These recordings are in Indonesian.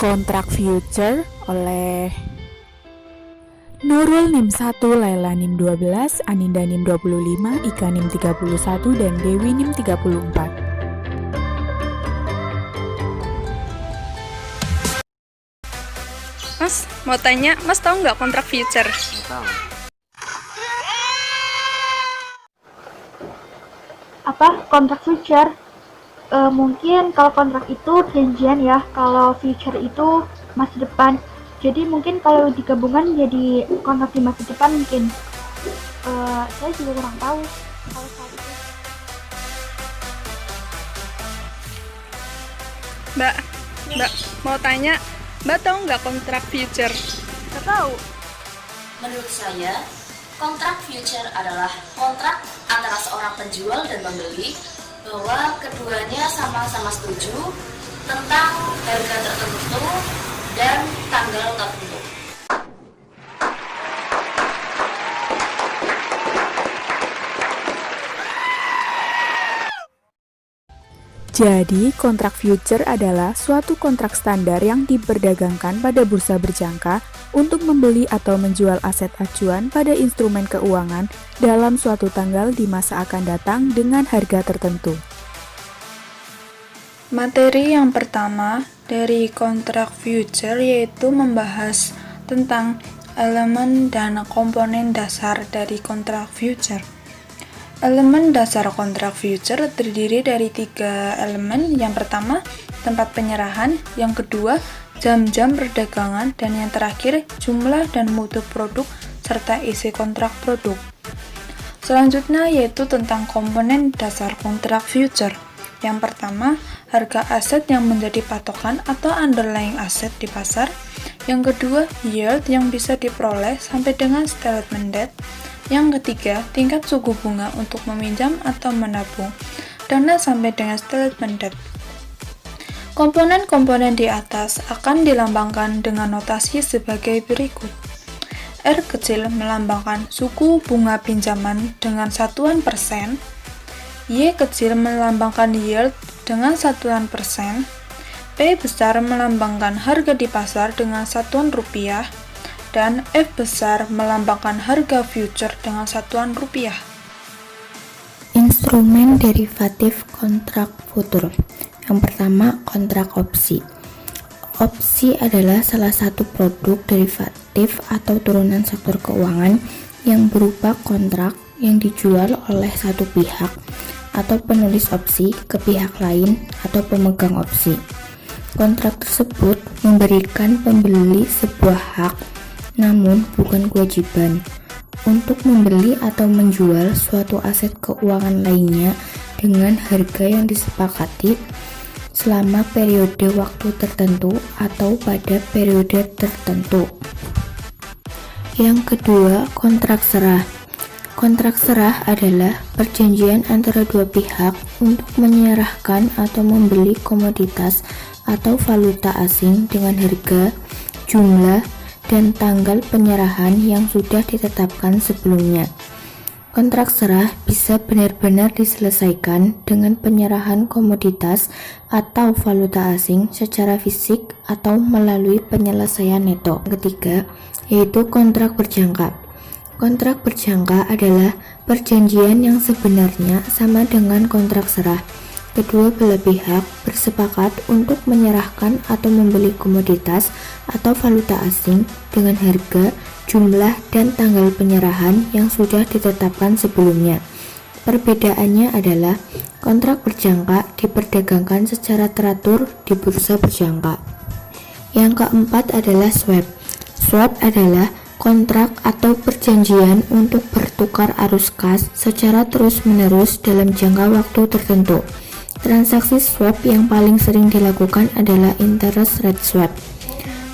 Kontrak future oleh Nurul NIM 1, Laila NIM 12, Aninda NIM 25, Ika NIM 31, dan Dewi NIM 34. Mas, mau tanya, Mas tahu nggak kontrak future? Tahu. Apa kontrak future? Mungkin kalau kontrak itu janjian ya, kalau future itu masa depan. Jadi mungkin kalau digabungan jadi kontrak di masa depan mungkin. Saya juga kurang tahu kalau saat itu. Mbak, mau tanya, Mbak tahu nggak kontrak future? Nggak tahu. Menurut saya, kontrak future adalah kontrak antara seorang penjual dan pembeli bahwa keduanya sama-sama setuju tentang harga tertentu dan tanggal tertentu. Jadi, kontrak future adalah suatu kontrak standar yang diperdagangkan pada bursa berjangka untuk membeli atau menjual aset acuan pada instrumen keuangan dalam suatu tanggal di masa akan datang dengan harga tertentu. Materi yang pertama dari kontrak future yaitu membahas tentang elemen dan komponen dasar dari kontrak future. Elemen dasar kontrak future terdiri dari 3 elemen. Yang pertama, tempat penyerahan. Yang kedua, jam-jam perdagangan. Dan yang terakhir, jumlah dan mutu produk serta isi kontrak produk. Selanjutnya yaitu tentang komponen dasar kontrak future. Yang pertama, harga aset yang menjadi patokan atau underlying asset di pasar. Yang kedua, yield yang bisa diperoleh sampai dengan settlement date. Yang ketiga, tingkat suku bunga untuk meminjam atau menabung dana sampai dengan settlement date. Komponen-komponen di atas akan dilambangkan dengan notasi sebagai berikut. R kecil melambangkan suku bunga pinjaman dengan satuan persen. Y kecil melambangkan yield dengan satuan persen. P besar melambangkan harga di pasar dengan satuan rupiah. Dan F besar melambangkan harga future dengan satuan rupiah. Instrumen derivatif kontrak futur. Yang pertama, kontrak opsi. Opsi adalah salah satu produk derivatif atau turunan sektor keuangan yang berupa kontrak yang dijual oleh satu pihak atau penulis opsi ke pihak lain atau pemegang opsi. Kontrak tersebut memberikan pembeli sebuah hak, namun bukan kewajiban, untuk membeli atau menjual suatu aset keuangan lainnya dengan harga yang disepakati selama periode waktu tertentu atau pada periode tertentu. Yang kedua, kontrak serah. Kontrak serah adalah perjanjian antara dua pihak untuk menyerahkan atau membeli komoditas atau valuta asing dengan harga, jumlah, dan tanggal penyerahan yang sudah ditetapkan sebelumnya. Kontrak serah bisa benar-benar diselesaikan dengan penyerahan komoditas atau valuta asing secara fisik atau melalui penyelesaian neto. Ketiga, yaitu kontrak berjangka. Kontrak berjangka adalah perjanjian yang sebenarnya sama dengan kontrak serah. Kedua belah pihak bersepakat untuk menyerahkan atau membeli komoditas atau valuta asing dengan harga, jumlah, dan tanggal penyerahan yang sudah ditetapkan sebelumnya. Perbedaannya adalah kontrak berjangka diperdagangkan secara teratur di bursa berjangka. Yang keempat adalah swap. Swap adalah kontrak atau perjanjian untuk bertukar arus kas secara terus-menerus dalam jangka waktu tertentu. Transaksi swap yang paling sering dilakukan adalah interest rate swap.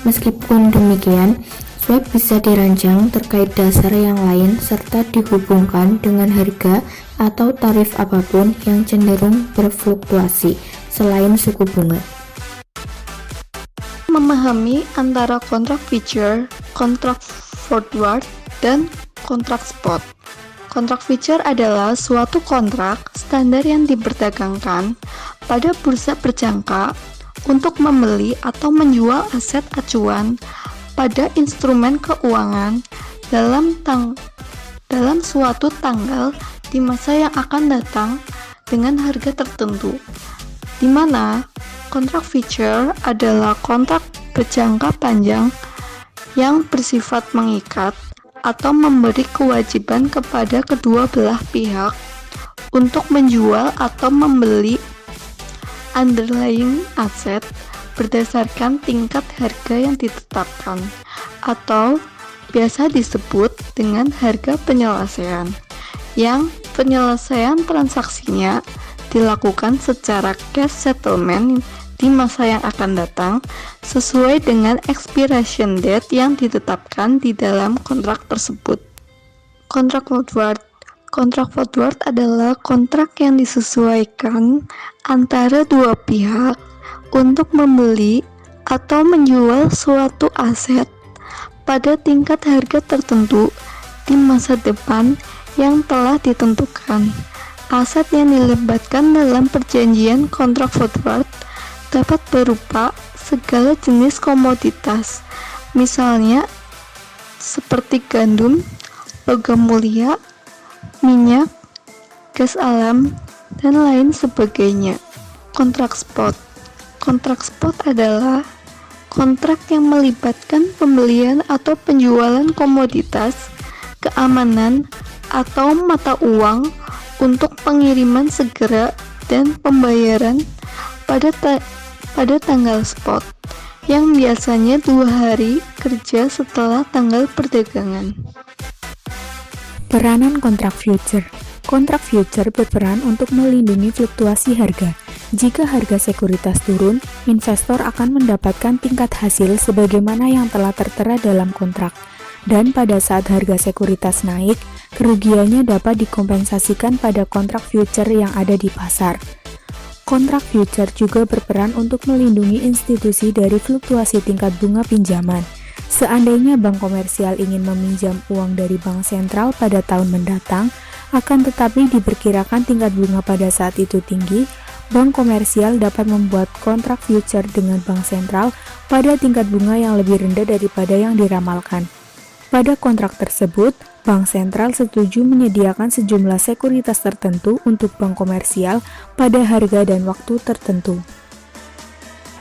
Meskipun demikian, swap bisa dirancang terkait dasar yang lain serta dihubungkan dengan harga atau tarif apapun yang cenderung berfluktuasi selain suku bunga. Memahami antara kontrak future, kontrak forward, dan kontrak spot. Kontrak future adalah suatu kontrak standar yang diperdagangkan pada bursa berjangka untuk membeli atau menjual aset acuan pada instrumen keuangan dalam suatu tanggal di masa yang akan datang dengan harga tertentu, di mana kontrak future adalah kontrak berjangka panjang yang bersifat mengikat atau memberi kewajiban kepada kedua belah pihak untuk menjual atau membeli underlying aset berdasarkan tingkat harga yang ditetapkan atau biasa disebut dengan harga penyelesaian, yang penyelesaian transaksinya dilakukan secara cash settlement di masa yang akan datang sesuai dengan expiration date yang ditetapkan di dalam kontrak tersebut. Kontrak forward. Kontrak forward adalah kontrak yang disesuaikan antara dua pihak untuk membeli atau menjual suatu aset pada tingkat harga tertentu di masa depan yang telah ditentukan. Aset yang dilibatkan dalam perjanjian kontrak forward dapat berupa segala jenis komoditas, misalnya seperti gandum, logam mulia, minyak, gas alam, dan lain sebagainya. Kontrak spot. Kontrak spot adalah kontrak yang melibatkan pembelian atau penjualan komoditas, keamanan, atau mata uang untuk pengiriman segera dan pembayaran pada tanggal spot, yang biasanya 2 hari kerja setelah tanggal perdagangan. Peranan kontrak future. Kontrak future berperan untuk melindungi fluktuasi harga. Jika harga sekuritas turun, investor akan mendapatkan tingkat hasil sebagaimana yang telah tertera dalam kontrak. Dan pada saat harga sekuritas naik, kerugiannya dapat dikompensasikan pada kontrak future yang ada di pasar. Kontrak future juga berperan untuk melindungi institusi dari fluktuasi tingkat bunga pinjaman. Seandainya bank komersial ingin meminjam uang dari bank sentral pada tahun mendatang, akan tetapi diperkirakan tingkat bunga pada saat itu tinggi, bank komersial dapat membuat kontrak future dengan bank sentral pada tingkat bunga yang lebih rendah daripada yang diramalkan. Pada kontrak tersebut, bank sentral setuju menyediakan sejumlah sekuritas tertentu untuk bank komersial pada harga dan waktu tertentu.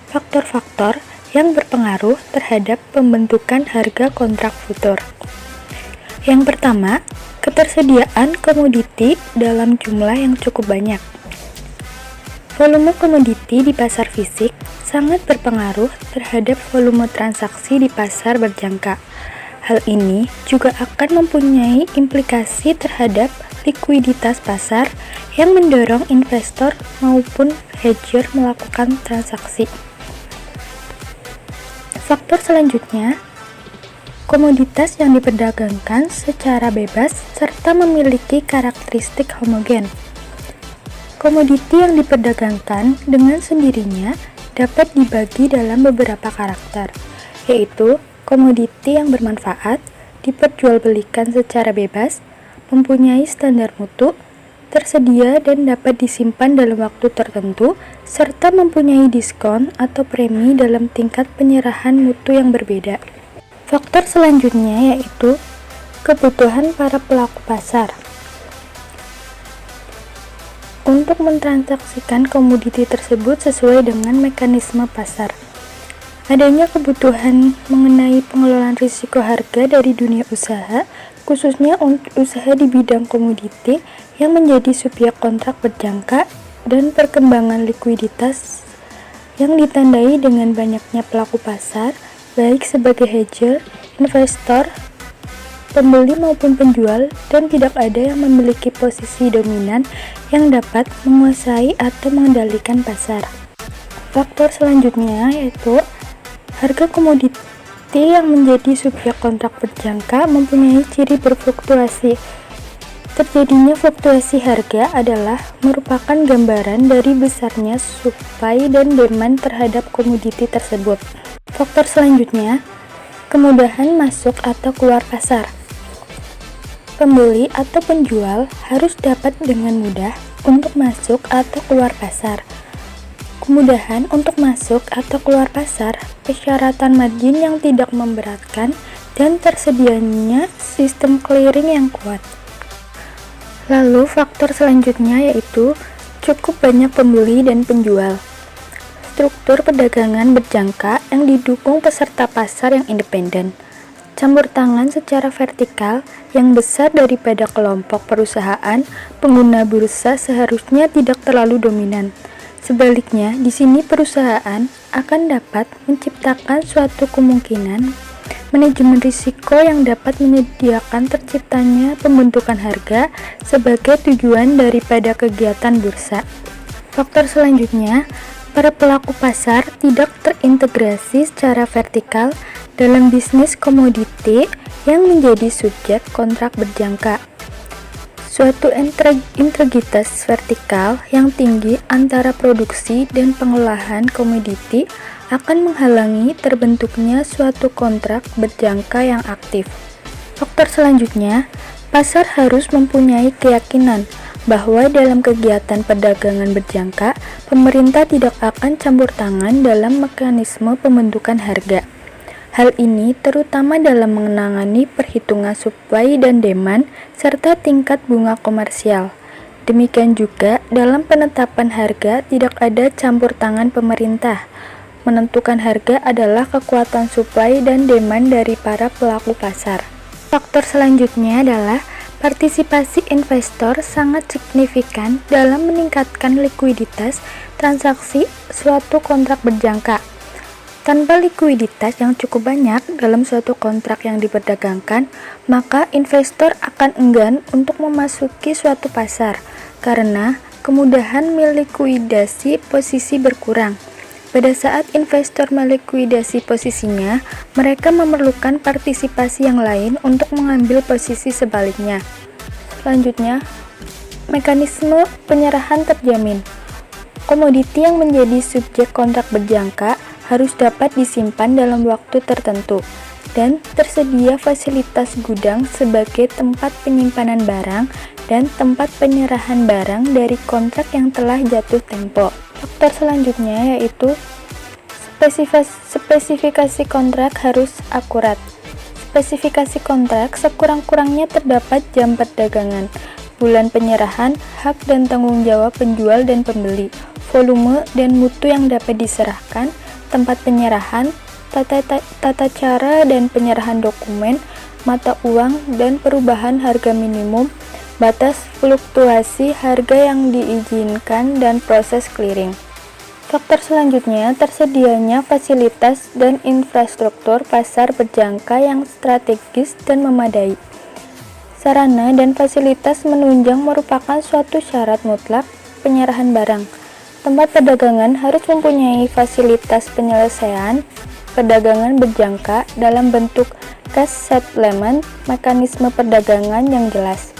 Faktor-faktor yang berpengaruh terhadap pembentukan harga kontrak future. Yang pertama, ketersediaan komoditi dalam jumlah yang cukup banyak. Volume komoditi di pasar fisik sangat berpengaruh terhadap volume transaksi di pasar berjangka. Hal ini juga akan mempunyai implikasi terhadap likuiditas pasar yang mendorong investor maupun hedger melakukan transaksi. Faktor selanjutnya, komoditas yang diperdagangkan secara bebas serta memiliki karakteristik homogen. Komoditi yang diperdagangkan dengan sendirinya dapat dibagi dalam beberapa karakter, yaitu komoditi yang bermanfaat, diperjualbelikan secara bebas, mempunyai standar mutu, tersedia dan dapat disimpan dalam waktu tertentu, serta mempunyai diskon atau premi dalam tingkat penyerahan mutu yang berbeda. Faktor selanjutnya yaitu kebutuhan para pelaku pasar untuk mentransaksikan komoditi tersebut sesuai dengan mekanisme pasar. Adanya kebutuhan mengenai pengelolaan risiko harga dari dunia usaha, khususnya untuk usaha di bidang komoditi yang menjadi subjek kontrak berjangka, dan perkembangan likuiditas yang ditandai dengan banyaknya pelaku pasar, baik sebagai hedger, investor, pembeli maupun penjual, dan tidak ada yang memiliki posisi dominan yang dapat menguasai atau mengendalikan pasar. Faktor selanjutnya yaitu harga komoditi yang menjadi subjek kontrak berjangka mempunyai ciri berfluktuasi. Terjadinya fluktuasi harga adalah merupakan gambaran dari besarnya supply dan demand terhadap komoditi tersebut. Faktor selanjutnya, kemudahan masuk atau keluar pasar. Pembeli atau penjual harus dapat dengan mudah untuk masuk atau keluar pasar. Kemudahan untuk masuk atau keluar pasar, persyaratan margin yang tidak memberatkan, dan tersedianya sistem clearing yang kuat. Lalu faktor selanjutnya yaitu cukup banyak pembeli dan penjual. Struktur perdagangan berjangka yang didukung peserta pasar yang independen. Campur tangan secara vertikal yang besar daripada kelompok perusahaan pengguna bursa seharusnya tidak terlalu dominan. Sebaliknya, di sini perusahaan akan dapat menciptakan suatu kemungkinan manajemen risiko yang dapat menyediakan terciptanya pembentukan harga sebagai tujuan daripada kegiatan bursa. Faktor selanjutnya, para pelaku pasar tidak terintegrasi secara vertikal dalam bisnis komoditi yang menjadi subjek kontrak berjangka. Suatu integritas vertikal yang tinggi antara produksi dan pengolahan komoditi akan menghalangi terbentuknya suatu kontrak berjangka yang aktif. Faktor selanjutnya, pasar harus mempunyai keyakinan bahwa dalam kegiatan perdagangan berjangka, pemerintah tidak akan campur tangan dalam mekanisme pembentukan harga. Hal ini terutama dalam menangani perhitungan supply dan demand serta tingkat bunga komersial. Demikian juga dalam penetapan harga tidak ada campur tangan pemerintah. Menentukan harga adalah kekuatan supply dan demand dari para pelaku pasar. Faktor selanjutnya adalah partisipasi investor sangat signifikan dalam meningkatkan likuiditas transaksi suatu kontrak berjangka. Tanpa likuiditas yang cukup banyak dalam suatu kontrak yang diperdagangkan, maka investor akan enggan untuk memasuki suatu pasar karena kemudahan melikuidasi posisi berkurang. Pada saat investor melikuidasi posisinya, mereka memerlukan partisipasi yang lain untuk mengambil posisi sebaliknya. Selanjutnya, mekanisme penyerahan terjamin. Komoditi yang menjadi subjek kontrak berjangka harus dapat disimpan dalam waktu tertentu, dan tersedia fasilitas gudang sebagai tempat penyimpanan barang dan tempat penyerahan barang dari kontrak yang telah jatuh tempo. Faktor selanjutnya yaitu spesifikasi kontrak harus akurat. Spesifikasi kontrak sekurang-kurangnya terdapat jam perdagangan, bulan penyerahan, hak dan tanggung jawab penjual dan pembeli, volume dan mutu yang dapat diserahkan, tempat penyerahan, tata cara dan penyerahan dokumen, mata uang, dan perubahan harga minimum, batas fluktuasi harga yang diizinkan, dan proses clearing. Faktor selanjutnya, tersedianya fasilitas dan infrastruktur pasar berjangka yang strategis dan memadai. Sarana dan fasilitas menunjang merupakan suatu syarat mutlak penyerahan barang. Tempat perdagangan harus mempunyai fasilitas penyelesaian perdagangan berjangka dalam bentuk cash settlement, mekanisme perdagangan yang jelas.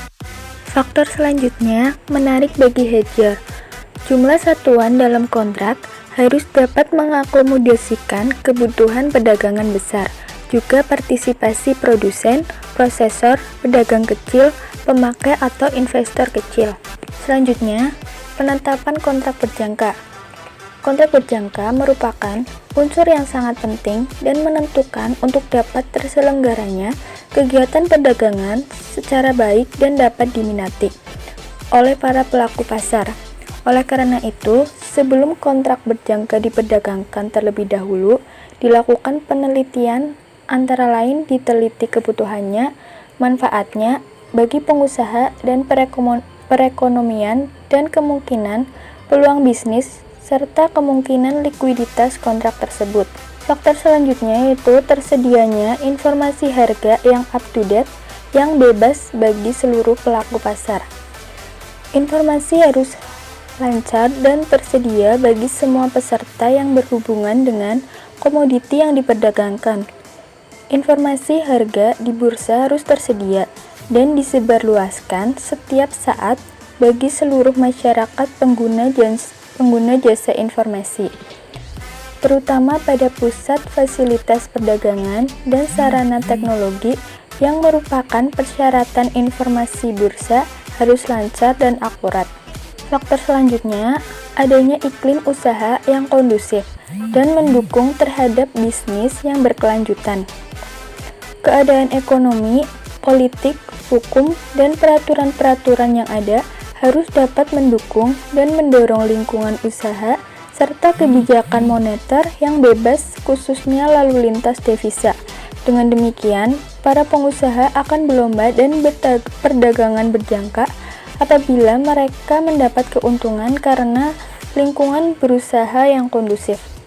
Faktor selanjutnya, menarik bagi hedger. Jumlah satuan dalam kontrak harus dapat mengakomodasikan kebutuhan perdagangan besar, juga partisipasi produsen, prosesor, pedagang kecil, pemakai atau investor kecil. Selanjutnya, penetapan kontrak berjangka. Kontrak berjangka merupakan unsur yang sangat penting dan menentukan untuk dapat terselenggaranya kegiatan perdagangan secara baik dan dapat diminati oleh para pelaku pasar. Oleh karena itu, sebelum kontrak berjangka diperdagangkan terlebih dahulu, dilakukan penelitian antara lain diteliti kebutuhannya, manfaatnya bagi pengusaha dan perekonomian dan kemungkinan peluang bisnis serta kemungkinan likuiditas kontrak tersebut. Faktor selanjutnya yaitu tersedianya informasi harga yang up-to-date yang bebas bagi seluruh pelaku pasar. Informasi harus lancar dan tersedia bagi semua peserta yang berhubungan dengan komoditi yang diperdagangkan. Informasi harga di bursa harus tersedia dan disebarluaskan setiap saat bagi seluruh masyarakat pengguna jasa informasi, terutama pada pusat fasilitas perdagangan dan sarana teknologi yang merupakan persyaratan informasi bursa harus lancar dan akurat. Faktor selanjutnya, adanya iklim usaha yang kondusif dan mendukung terhadap bisnis yang berkelanjutan. Keadaan ekonomi, politik, hukum, dan peraturan-peraturan yang ada harus dapat mendukung dan mendorong lingkungan usaha serta kebijakan moneter yang bebas, khususnya lalu lintas devisa. Dengan demikian, para pengusaha akan berlomba dan perdagangan berjangka apabila mereka mendapat keuntungan karena lingkungan berusaha yang kondusif.